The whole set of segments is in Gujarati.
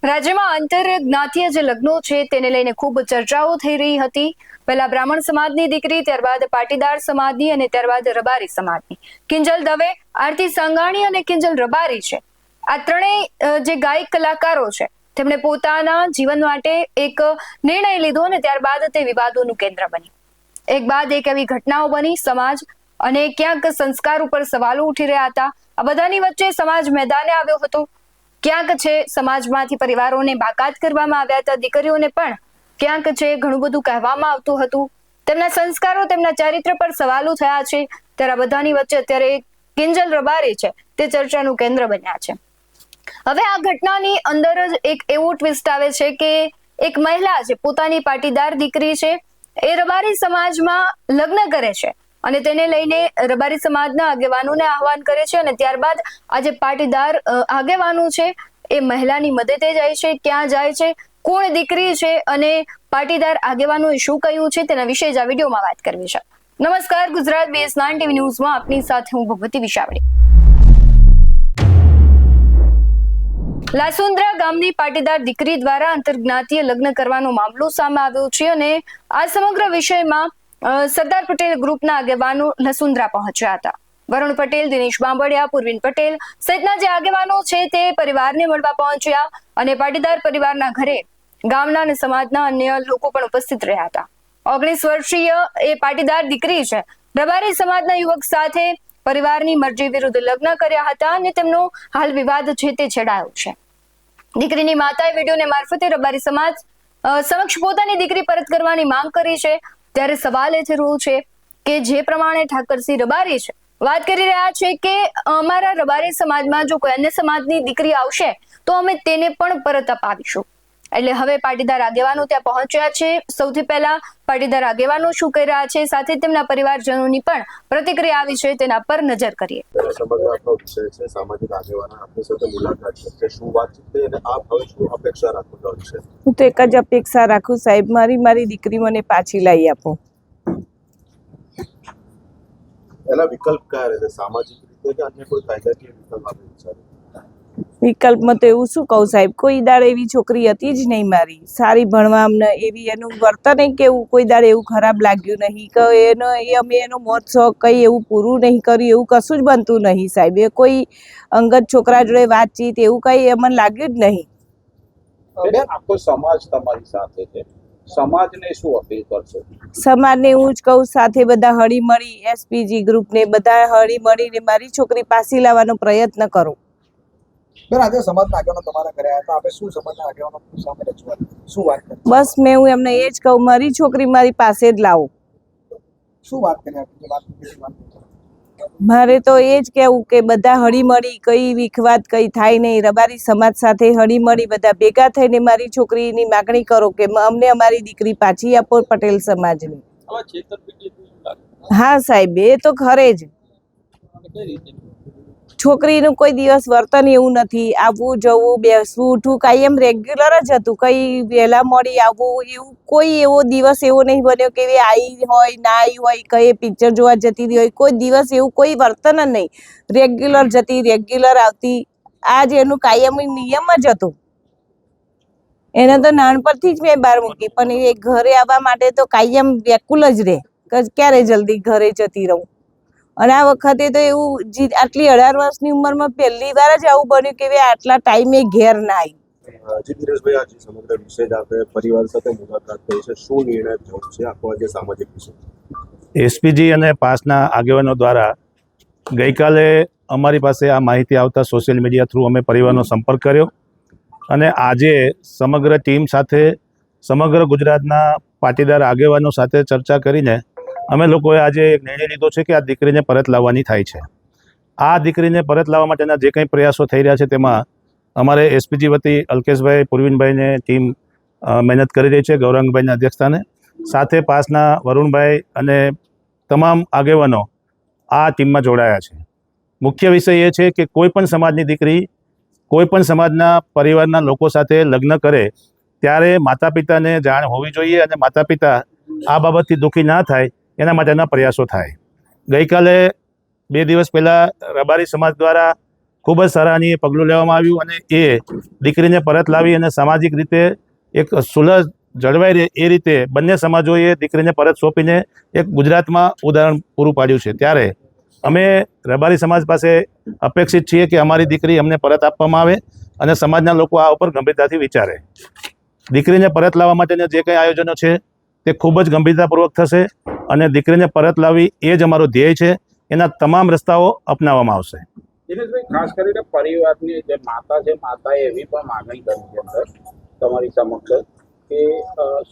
રાજ્યમાં આંતરજ્ઞાતીય જે લગ્નો છે તેને લઈને ખૂબ ચર્ચાઓ થઈ રહી હતી। પહેલા બ્રાહ્મણ સમાજની દીકરી, ત્યારબાદ પાટીદાર સમાજની અને ત્યારબાદ રબારી સમાજની। કિંજલ દવે, આરતી સંઘાણી અને કિંજલ રબારી છે, આ ત્રણેય જે ગાયક કલાકારો છે તેમણે પોતાના જીવન માટે એક નિર્ણય લીધો અને ત્યારબાદ તે વિવાદોનું કેન્દ્ર બની। એક બાદ એક એવી ઘટનાઓ બની, સમાજ અને ક્યાંક સંસ્કાર ઉપર સવાલો ઉઠી રહ્યા હતા। આ બધાની વચ્ચે સમાજ મેદાને આવ્યો હતો। ક્યાંક છે સમાજમાંથી પરિવારોને બાકાત કરવામાં આવ્યા હતા, દીકરીઓને પણ ક્યાંક છે ઘણું બધું કહેવામાં આવતું હતું, તેમના સંસ્કારો, તેમના ચારિત્ર પર સવાલો થયા છે। ત્યારે આ બધાની વચ્ચે અત્યારે કિંજલ રબારી છે તે ચર્ચાનું કેન્દ્ર બન્યા છે। હવે આ ઘટનાની અંદર જ એક એવો ટ્વિસ્ટ આવે છે કે એક મહિલા છે, પોતાની પાટીદાર દીકરી છે, એ રબારી સમાજમાં લગ્ન કરે છે અને તેને લઈને રબારી સમાજના આગેવાનોને આહવાન કરે છે અને ત્યારબાદ આ જે પાટીદાર આગેવાનો છે એ મહિલાની મદદે જાય છે। ક્યાં જાય છે, કોણ દીકરી છે અને પાટીદાર આગેવાનોએ શું કહ્યું છે તેના વિશે જ આ વિડીયોમાં વાત કરવી છે। નમસ્કાર, ગુજરાત BS9 TV ન્યૂઝમાં આપની સાથે હું ભગવતી વિશાવડી। લાસુંદ્રા ગામની પાટીદાર દીકરી દ્વારા આંતરજ્ઞાતીય લગ્ન કરવાનો મામલો સામે આવ્યો છે અને આ સમગ્ર વિષયમાં સરદાર પટેલ ગ્રુપના આગેવાનો લસુંદ્રા પહોંચ્યા હતા। વરુણ પટેલ, દિનેશ બાંબડિયા, પૂર્વિન પટેલ સહિતના જે આગેવાનો છે તે પરિવારને મળવા પહોંચ્યા અને પાટીદાર પરિવારના ઘરે ગામના અને સમાજના અન્ય લોકો પણ ઉપસ્થિત રહ્યા હતા। 19 વર્ષીય એ પાટીદાર દીકરી છે, રબારી સમાજના યુવક સાથે પરિવારની મરજી વિરુદ્ધ લગ્ન કર્યા હતા અને તેમનો હાલ વિવાદ છે તે છેડાયો છે। દીકરીની માતાએ વિડીયોને મારફતે રબારી સમાજ સમક્ષ પોતાની દીકરી પરત કરવાની માંગ કરી છે। ત્યારે સવાલ એ થઈ રહ્યો છે કે જે પ્રમાણે ઠાકરસિંહ રબારી છે વાત કરી રહ્યા છે કે અમારા રબારી સમાજમાં જો કોઈ અન્ય સમાજની દીકરી આવશે તો અમે તેને પણ પરત અપાવીશું। એટલે હવે પાટીદાર આગેવાનો ત્યાં પહોંચ્યા છે। સૌથી પહેલા પાટીદાર આગેવાનો શું કહી રહ્યા છે, સાથે તેમના પરિવારજનોની પણ પ્રતિક્રિયા આવી છે, તેના પર નજર કરીએ। સમગ્ર આપણો વિષય છે સામાજિક આગેવાનો આપણી સાથે મુલાકાત છે, શું વાતચીત થઈ અને આપ હવે શું અપેક્ષા રાખો છો વિશે? હું તો એક જ અપેક્ષા રાખું, સાહેબ મારી દીકરી મને પાછી લાવી આપો। એના વિકલ્પ કયા રહેશે, સામાજિક રીતે કે અન્ય કોઈ કાયદાકીય વિકલ્પ આપણે વિચારો? વિકલ્પમાં તો એવું શું કહું સાહેબ, કોઈ દાડે એવી છોકરી હતી જ નહીં મારી, સારી ભણવામાં એવી, એનું વર્તન કેવું કોઈ દાડે એવું ખરાબ લાગ્યું નહીં કે અમે એનો મોત શોખ કંઈ એવું પૂરું નહીં કર્યું, એવું કશું જ બનતું નહીં સાહેબ। એ કોઈ અંગત છોકરા જોડે વાતચીત એવું કંઈ અમને લાગ્યું જ નહીં। આખો સમાજ તમારી સાથે છે, સમાજને શું અપીલ કરશો? સમાજને હું જ કહું, સાથે બધા હળી મળી, SPG ગ્રુપને બધા હળી મળીને મારી છોકરી પાછી લાવવાનો પ્રયત્ન કરો। બેન, આજે સમાજના આગેવાનો તમારા ઘરે આવ્યા હતા, આપણે શું સમાજના આગેવાનો સામે રજૂઆત શું વાત કરી? બસ મેં હું એમને એ જ કહું, મારી છોકરી મારી પાસે જ લાવો। શું વાત કરી આપણી વાત? મારે તો એ જ કહેવું કે બધા હળી મળી, કઈ વિખવાદ કઈ થાય નહીં, રબારી સમાજ સાથે હળી મળી બધા ભેગા થઈને મારી છોકરીની માગણી કરો કે અમને અમારી દીકરી પાછી આપો પટેલ સમાજની। હા સાહેબ, એ તો ખરે જ। છોકરીનું કોઈ દિવસ વર્તન એવું નથી, આવવું જવું, બેસવું ઉઠવું કાયમ રેગ્યુલર જ હતું, કઈ વહેલા મોડી આવવું એવું કોઈ એવો દિવસ એવો નહીં બન્યો કે એ આવી હોય ના આવી હોય, કઈ પિક્ચર જોવા જતી હોય, કોઈ દિવસ એવું કોઈ વર્તન જ નહીં, રેગ્યુલર જતી, રેગ્યુલર આવતી, આ જ એનું કાયમી નિયમ જ હતો। એને તો નાનપણથી જ મેં બહાર મૂકી, પણ એ ઘરે આવવા માટે તો કાયમ વ્યાકુલ જ રહે કે ક્યારે જલ્દી ઘરે જતી રહું। અને આ વખતે તો એવું આટલી 18 વર્ષની ઉંમરમાં પહેલી વાર જ આવું બન્યું કે આટલા ટાઈમે ઘેર ના આવી। દિનેશભાઈ, આજે સમગ્ર વિષય આપણે પરિવાર સાથે મુલાકાત થઈ છે, શું નિર્ણય થયો છે આખો આજે સામાજિક વિષય? SPG અને પાસના આગેવાનો દ્વારા ગઈકાલે અમારી પાસે આ માહિતી આવતા સોશિયલ મીડિયા થ્રુ અમે પરિવારનો સંપર્ક કર્યો અને આજે સમગ્ર ટીમ સાથે સમગ્ર ગુજરાતના પાટીદાર આગેવાનો સાથે ચર્ચા કરીને અમે લોકોએ આજે એક નિર્ણય લીધો છે કે આ દીકરીને પરત લાવવાની થાય છે। આ દીકરીને પરત લાવવા માટેના જે કંઈ પ્રયાસો થઈ રહ્યા છે તેમાં અમારે SPG વતી અલ્કેશભાઈ, પૂર્વિનભાઈને ટીમ મહેનત કરી રહી છે ગૌરંગભાઈના અધ્યક્ષસ્થાને, સાથે પાસના વરુણભાઈ અને તમામ આગેવાનો આ ટીમમાં જોડાયા છે। મુખ્ય વિષય એ છે કે કોઈ પણ સમાજની દીકરી કોઈ પણ સમાજના પરિવારના લોકો સાથે લગ્ન કરે ત્યારે માતા પિતાને જાણ હોવી જોઈએ અને માતા પિતા આ બાબતથી દુઃખી ના થાય એના માટેના પ્રયાસો થાય। ગઈકાલે 2 દિવસ પહેલાં રબારી સમાજ દ્વારા ખૂબ જ સરાહનીય પગલું લેવામાં આવ્યું અને એ દીકરીને પરત લાવી અને સામાજિક રીતે એક સુલભ જળવાઈ રહે એ રીતે બંને સમાજોએ દીકરીને પરત સોંપીને એક ગુજરાતમાં ઉદાહરણ પૂરું પાડ્યું છે. ત્યારે અમે રબારી સમાજ પાસે અપેક્ષિત છીએ કે અમારી દીકરી અમને પરત આપવામાં આવે અને સમાજના લોકો આ ઉપર ગંભીરતાથી વિચારે. દીકરીને પરત લાવવા માટેના જે કંઈ આયોજનો છે તે ખૂબ જ ગંભીરતાપૂર્વક થશે અને દીકરીને પરત લાવવી એ જ અમારો ધ્યેય છે. એના તમામ રસ્તાઓ અપનાવવામાં આવશે. દિનેશભાઈ, ખાસ કરીને પરિવારની જે માતા છે, માતાએ એવી પણ માગણી કરી છે અંદર તમારી સમક્ષ કે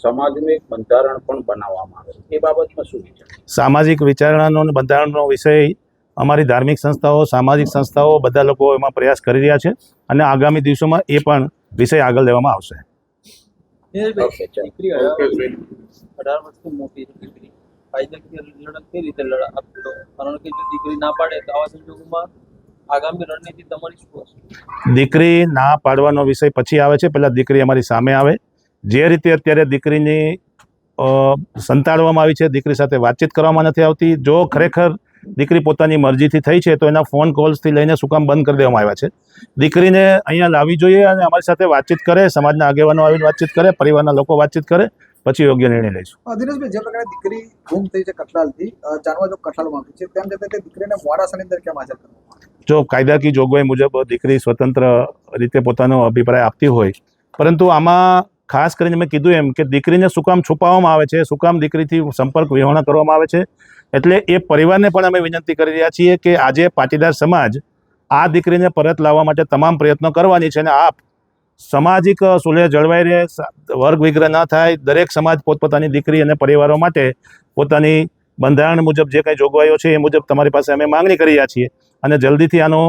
સમાજનું એક બંધારણ પણ બનાવવામાં આવે. એ બાબતમાં શું વિચાર? સામાજિક વિચારણાનો અને બંધારણનો વિષય અમારી ધાર્મિક સંસ્થાઓ, સામાજિક સંસ્થાઓ બધા લોકો એમાં પ્રયાસ કરી રહ્યા છે અને આગામી દિવસોમાં એ પણ વિષય આગળ લેવામાં આવશે. દીકરી 18 વર્ષથી મોટી છે. દીકરી કાયદાકીય લડત કઈ રીતે આપતો? કારણ કે જો દીકરી ના પાડે તો આવા સંજોગોમાં આગામી રણનીતિ તમારી શું હશે? દીકરી ના પાડવાનો વિષય પછી આવે છે, પહેલાં દીકરી અમારી સામે આવે. જે રીતે અત્યારે દીકરીની સંતાડવામાં આવી છે, દીકરી સાથે વાતચીત કરવામાં નથી આવતી. જો ખરેખર દીકરી પોતાની મરજીથી થઈ છે તો એના ફોન કોલ્સથી લઈને શું કામ બંધ કરી દેવામાં આવ્યા છે? દીકરીને અહીંયા લાવવી જોઈએ અને અમારી સાથે વાતચીત કરે, સમાજના આગેવાનો આવીને વાતચીત કરે, પરિવારના લોકો વાતચીત કરે, પછી યોગ્ય નિર્ણય લઈશું. દિનેશભાઈ, જે પ્રકારે દીકરી ગુમ થઈ છે કઠલાલથી, જાણવા જો કઠલાલમાં આવી છે, તેમ છતાં તે દીકરીને મોડાસાની અંદર કેમ હાજર કરવામાં આવે? જો કાયદાકીય જોગવાઈ મુજબ દીકરી સ્વતંત્ર રીતે પોતાનો અભિપ્રાય આપતી હોય, પરંતુ આમાં ખાસ કરીને મેં કીધું એમ કે દીકરીને શું કામ છુપાવવામાં આવે છે, શું કામ દીકરીથી સંપર્ક વિહોણા કરવામાં આવે છે. એટલે એ પરિવારને પણ અમે વિનંતી કરી રહ્યા છીએ કે આજે પાટીદાર સમાજ આ દીકરીને પરત લાવવા માટે તમામ પ્રયત્નો કરવાની છે અને આપ સામાજિક સુલેહ જળવાઈ રહે, વર્ગ વિગ્રહ ન થાય, દરેક સમાજ પોતપોતાની દીકરી અને પરિવારો માટે પોતાની બંધારણ મુજબ જે કંઈ જોગવાઈઓ છે એ મુજબ તમારી પાસે અમે માંગણી કરી રહ્યા છીએ અને જલ્દીથી આનો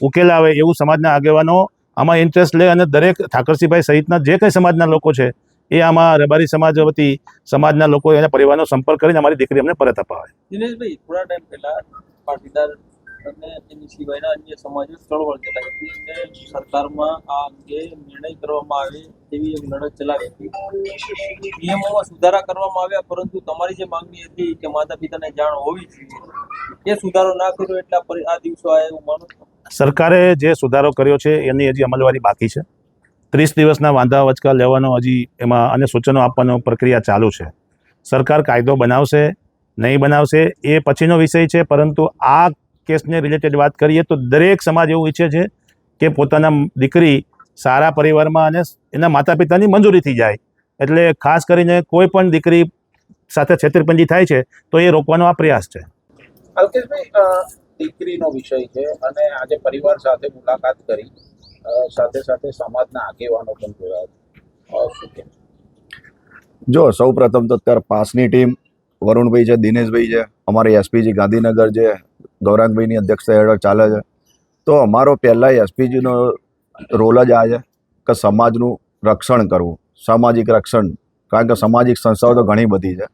ઉકેલ આવે એવું સમાજના આગેવાનો આમાં ઇન્ટરેસ્ટ લે અને દરેક ઠાકરસિંહભાઈ સહિતના જે કંઈ સમાજના લોકો છે એ આમાં રબારી સમાજ વતી સમાજના લોકો એના પરિવારનો સંપર્ક કરીને અમારી દીકરી અમને પરત અપાવે. દિનેશભાઈ, થોડા ટાઈમ પહેલા પાટીદાર અને એની સિવાયના અન્ય સમાજો ચળવળ ચલાવી હતી અને સરકારમાં આ અંગે નિર્ણય કરવામાં આવે તેવી એક લડત ચલાવી હતી. નિયમોમાં સુધારા કરવામાં આવ્યા, પરંતુ તમારી જે માંગણી હતી કે માતા પિતાને જાણ હોવી જોઈએ, એ સુધારો ના કર્યો એટલે આ દિવસો આવ્યા એવું માનો છો? સરકારે જે સુધારો કર્યો છે એની હજી અમલવારી બાકી છે. 30 દિવસના વાંધા વચકા લેવાનો હજી એમાં અને સૂચનો આપવાનો પ્રક્રિયા ચાલુ છે. સરકાર કાયદો બનાવશે નહીં બનાવશે એ પછીનો વિષય છે, પરંતુ આ કેસને રિલેટેડ વાત કરીએ તો દરેક સમાજ એવું ઈચ્છે છે કે પોતાના દીકરી સારા પરિવારમાં અને એના માતા પિતાની મંજૂરીથી જાય. એટલે ખાસ કરીને કોઈ પણ દીકરી સાથે છેતરપિંડી થાય છે તો એ રોકવાનો આ પ્રયાસ છે. અલ્કેશભાઈ, દીકરીનો વિષય છે અને આજે પરિવાર સાથે મુલાકાત કરી, સાથે સાથે સમાજના આગેવાનો પણ જોયા. શું કે જો સૌ પ્રથમ તો અત્યારે પાસની ટીમ વરુણભાઈ છે, દિનેશભાઈ છે, અમારી એસપીજી ગાંધીનગર છે, ગૌરાંગભાઈની અધ્યક્ષતા હેઠળ ચાલે છે. તો અમારો પહેલાં એસપીજીનો રોલ જ આ છે કે સમાજનું રક્ષણ કરવું, સામાજિક રક્ષણ. કારણ કે સામાજિક સંસ્થાઓ તો ઘણી બધી છે,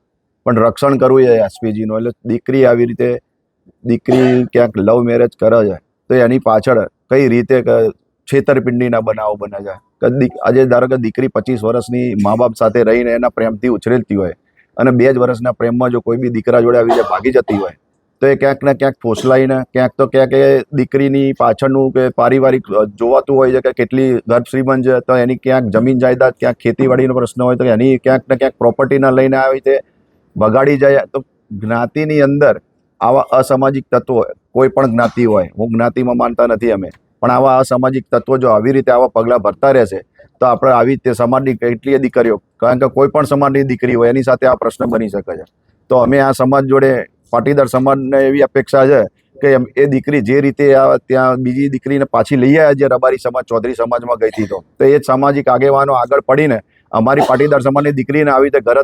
પણ રક્ષણ કરવું એ એસપીજીનું. એટલે દીકરી આવી રીતે ક્યાંક લવ મેરેજ કરે છે તો એની પાછળ કઈ રીતે છેતરપિંડીના બનાવો બને છે કે આજે ધારો કે દીકરી 25 વર્ષની મા બાપ સાથે રહીને એના પ્રેમથી ઉછરેલતી હોય અને 2 જ વર્ષના પ્રેમમાં જો કોઈ બી દીકરા જોડે આવી રીતે ભાગી જતી હોય તો એ ક્યાંક ને ક્યાંક ફોસલાઈને ક્યાંક એ દીકરીની પાછળનું કે પારિવારિક જોવાતું હોય છે કે કેટલી ગર્ભ શ્રીમંત છે, તો એની ક્યાંક જમીન જાયદાદ, ક્યાંક ખેતીવાડીનો પ્રશ્ન હોય તો એની ક્યાંક ને ક્યાંક પ્રોપર્ટીના લઈને આવી રીતે બગાડી જાય. તો જ્ઞાતિની અંદર આવા અસામાજિક તત્વો, કોઈ પણ જ્ઞાતિ હોય, હું જ્ઞાતિમાં માનતા નથી અમે, પણ આવા અસામાજિક તત્વો જો આવી રીતે આવા પગલાં ભરતા રહેશે તો આપણે આવી રીતે સમાજની કેટલીય દીકરીઓ, કારણ કે કોઈ પણ સમાજની દીકરી હોય એની સાથે આ પ્રશ્ન બની શકે છે. તો અમે આ સમાજ જોડે, પાટીદાર સમાજને એવી અપેક્ષા છે કે એ દીકરી જે રીતે ત્યાં બીજી દીકરીને પાછી લઈ આવ્યા, જે રબારી સમાજ, ચૌધરી સમાજમાં ગઈ હતી, તો એ જ સામાજિક આગેવાનો આગળ પડીને અમારી પાટીદાર સમાજની દીકરીને આવી રીતે ઘર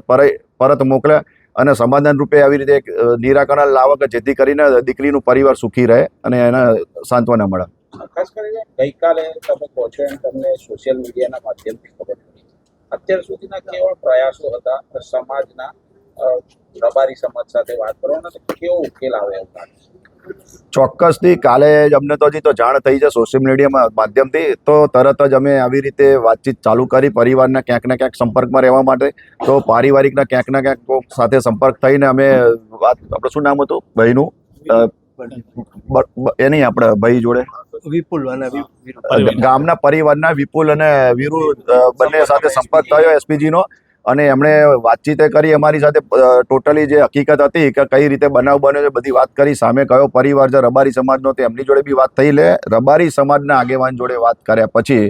પરત મોકલે અને સમાધાન રૂપે આવી રીતે એક નિરાકરણ લાવે કે જેથી કરીને દીકરીનું પરિવાર સુખી રહે અને એને સાંત્વના મળે. ખાસ કરીને ગઈકાલે તમે કહો છો એમ તમને સોશિયલ મીડિયાના માધ્યમથી ખબર પડી, અત્યાર સુધીના કેવા પ્રયાસો હતા સમાજના રબારી સમાજ સાથે વાત કરવાનો, કેવો ઉકેલ આવે એવું લાગે? ચોક્કસથી કાલે જ અમને તો હજી તો જાણ થઈ છે સોશિયલ મીડિયામાં માધ્યમથી, તો તરત જ અમે આવી રીતે વાતચીત ચાલુ કરી પરિવારના ક્યાંક ને ક્યાંક સંપર્કમાં રહેવા માટે. તો પારિવારિકના ક્યાંક ને ક્યાંક સાથે સંપર્ક થઈને અમે વાત, આપણે શું નામ હતું ભાઈનું, એની આપણે ભાઈ જોડે વિપુલ અને ગામના પરિવારના વિપુલ અને વીરુ બંને સાથે સંપર્ક થયો એસપીજી નો, અને એમણે વાતચીત કરી અમારી સાથે ટોટલી જે હકીકત હતી કે કઈ રીતે બનાવ બન્યો છે બધી વાત કરી. સામે કયો પરિવાર છે રબારી સમાજનો તે એમની જોડે બી વાત થઈ. લે રબારી સમાજના આગેવાન જોડે વાત કર્યા પછી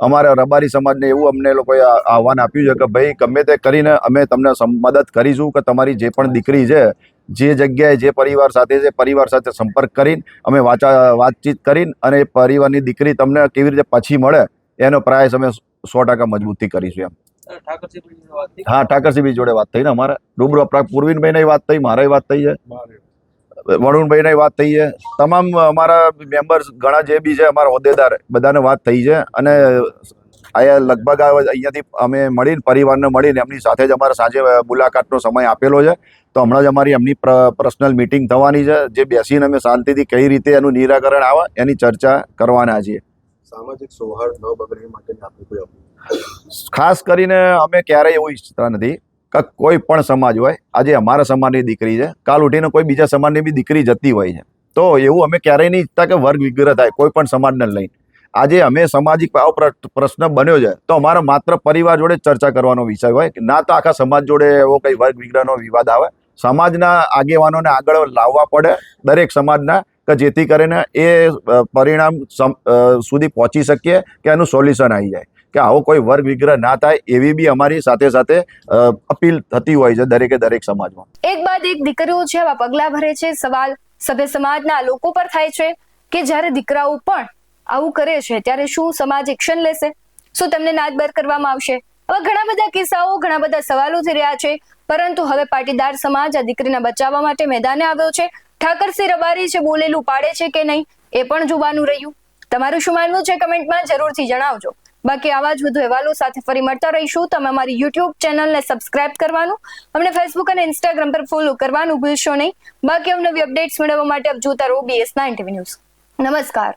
અમારા રબારી સમાજને એવું અમને લોકોએ આહવાન આપ્યું છે કે ભાઈ ગમે તે કરીને અમે તમને મદદ કરીશું કે તમારી જે પણ દીકરી છે જે જગ્યાએ જે પરિવાર સાથે છે પરિવાર સાથે સંપર્ક કરીને અમે વાતચીત કરીને અને એ પરિવારની દીકરી તમને કેવી રીતે પાછી મળે એનો પ્રયાસ અમે 100% મજબૂતી કરીશું એમ. ઠાકરસિંહભાઈની વાત થઈ. હા, ઠાકરસિંહભાઈ જોડે વાત થઈ ને અમારે રૂબરૂ. પૂર્વિનભાઈ વાત થઈ, મારે વાત થઈ છે, વરુણભાઈ વાત થઈ છે, તમામ અમારા મેમ્બર્સ ઘણા જે બી છે અમારા હોદ્દેદાર બધાને વાત થઈ છે. અને આ લગભગ અહીંયાથી અમે મળીને પરિવારને મળીને એમની સાથે જ અમારે સાંજે મુલાકાતનો સમય આપેલો છે. તો હમણાં જ અમારી એમની પર્સનલ મિટિંગ થવાની છે, જે બેસીને અમે શાંતિથી કઈ રીતે એનું નિરાકરણ આવે એની ચર્ચા કરવાના છીએ. સામાજિક સૌહાર્દ ન બગડે માટે આપણે કોઈ ખાસ કરીને અમે ક્યારેય એવું ઈચ્છતા નથી કે કોઈ પણ સમાજ હોય, આજે અમારા સમાજની દીકરી છે, કાલ ઉઠીને કોઈ બીજા સમાજની બી દીકરી જતી હોય છે, તો એવું અમે ક્યારેય નહીં ઈચ્છતા કે વર્ગ વિગ્રહ થાય કોઈ પણ સમાજને લઈને. આજે અમે સામાજિક આવો પ્રશ્ન બન્યો છે તો અમારા માત્ર પરિવાર જોડે ચર્ચા કરવાનો વિષય હોય, ના તો આખા સમાજ જોડે એવો કઈ વર્ગ વિગ્રહનો વિવાદ આવે. સમાજના આગેવાનોને આગળ લાવવા પડે દરેક સમાજના, કે જેથી કરીને એ પરિણામ સુધી પહોંચી શકીએ કે એનું સોલ્યુશન આવી જાય, કે આવો કોઈ વર્ગ વિગ્રહ ના થાય એવી બી અમારી સાથે સાથે અપીલ થતી હોય છે દરેક સમાજમાં. એક બાદ એક દીકરીઓ છે આવા પગલા ભરે છે. સવાલ સભ્ય સમાજના લોકો પર થાય છે કે જ્યારે દીકરાઓ પણ આવું કરે છે ત્યારે શું સમાજ એક્શન લેશે? શું તેમને નાદબર કરવામાં આવશે? હવે ઘણા બધા કિસ્સાઓ, ઘણા બધા સવાલો થઈ રહ્યા છે, પરંતુ હવે પાટીદાર સમાજ આ દીકરીને બચાવવા માટે મેદાને આવ્યો છે. ઠાકરસિંહ રબારી છે બોલેલું પાડે છે કે નહીં એ પણ જોવાનું રહ્યું. તમારું શું માનવું છે કમેન્ટમાં જરૂરથી જણાવજો. બાકી આવા જ વધુ અહેવાલો સાથે ફરી મળતા રહીશું. તમે અમારી યુટ્યુબ ચેનલને સબસ્ક્રાઇબ કરવાનું, અમને ફેસબુક અને ઇન્સ્ટાગ્રામ પર ફોલો કરવાનું ભૂલશો નહીં. બાકી અવનવી અપડેટ્સ મેળવવા માટે આપ જોતા રહો BS9 TV ન્યૂઝ. નમસ્કાર.